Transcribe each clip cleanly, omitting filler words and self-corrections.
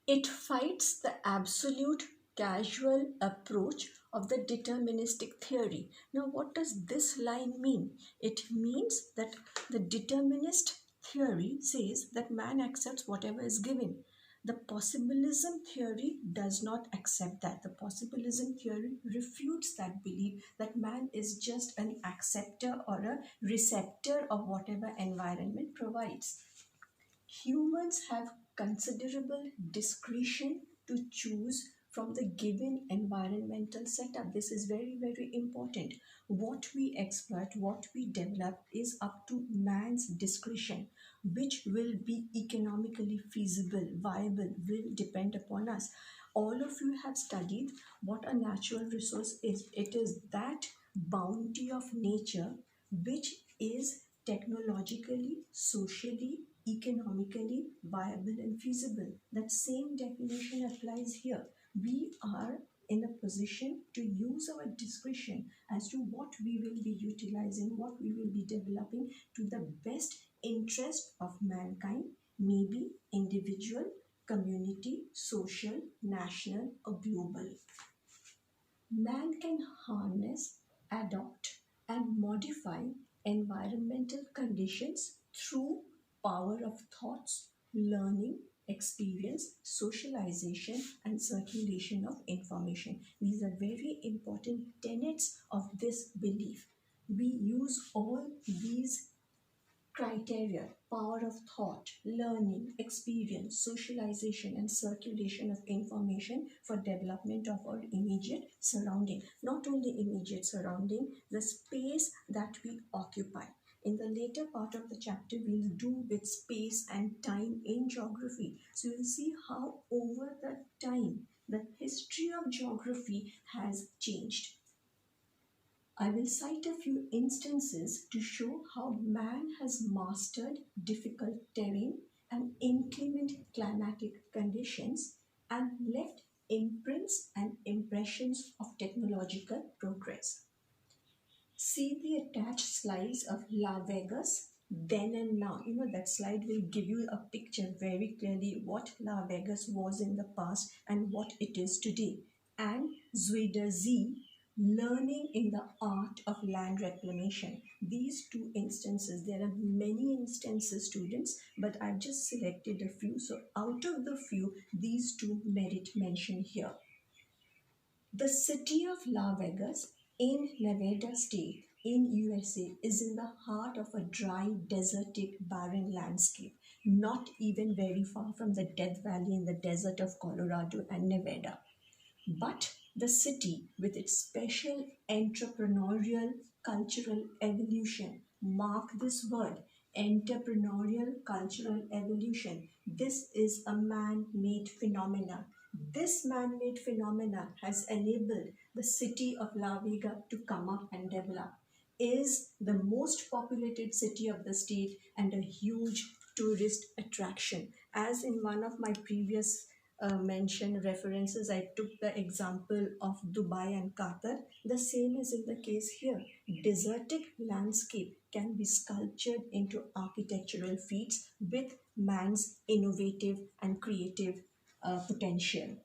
It fights the absolute casual approach of the deterministic theory. Now, what does this line mean? It means that the determinist theory says that man accepts whatever is given. The possibilism theory does not accept that. The possibilism theory refutes that belief that man is just an acceptor or a receptor of whatever environment provides. Humans have considerable discretion to choose from the given environmental setup. This is very, very important. What we exploit, what we develop is up to man's discretion. Which will be economically feasible, viable, will depend upon us. All of you have studied what a natural resource is. It is that bounty of nature which is technologically, socially, economically viable and feasible. That same definition applies here. We are in a position to use our discretion as to what we will be utilizing, what we will be developing to the best interest of mankind, maybe individual, community, social, national, or global. Man can harness, adopt, and modify environmental conditions through power of thoughts, learning, experience, socialization, and circulation of information. These are very important tenets of this belief. We use all these criteria: power of thought, learning, experience, socialization, and circulation of information for development of our immediate surrounding. Not only immediate surrounding, the space that we occupy. In the later part of the chapter, we'll do with space and time in geography. So you'll see how over the time the history of geography has changed. I will cite a few instances to show how man has mastered difficult terrain and inclement climatic conditions and left imprints and impressions of technological progress. See the attached slides of La Vegas then and now. That slide will give you a picture very clearly what La Vegas was in the past and what it is today. And Zuiderzee, learning in the art of land reclamation. These two instances, there are many instances, students, but I've just selected a few. So out of the few, these two merit mention here. The city of Las Vegas in Nevada state in USA is in the heart of a dry, desertic, barren landscape, not even very far from the Death Valley in the desert of Colorado and Nevada. But the city, with its special entrepreneurial cultural evolution, mark this word, entrepreneurial cultural evolution. This is a man-made phenomena. This man-made phenomena has enabled the city of La Vega to come up and develop, is the most populated city of the state and a huge tourist attraction. As in one of my previous mentioned references, I took the example of Dubai and Qatar. The same is in the case here. Desertic landscape can be sculptured into architectural feats with man's innovative and creative potential.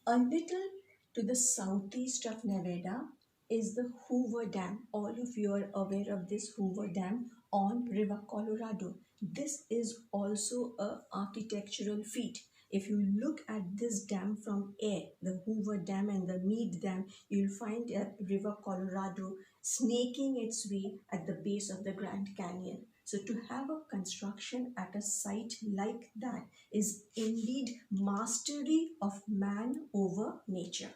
A little to the southeast of Nevada is the Hoover Dam. All of you are aware of this Hoover Dam on River Colorado. This is also a architectural feat. If you look at this dam from air, the Hoover Dam and the Meade Dam, you'll find River Colorado snaking its way at the base of the Grand Canyon. So to have a construction at a site like that is indeed mastery of man over nature.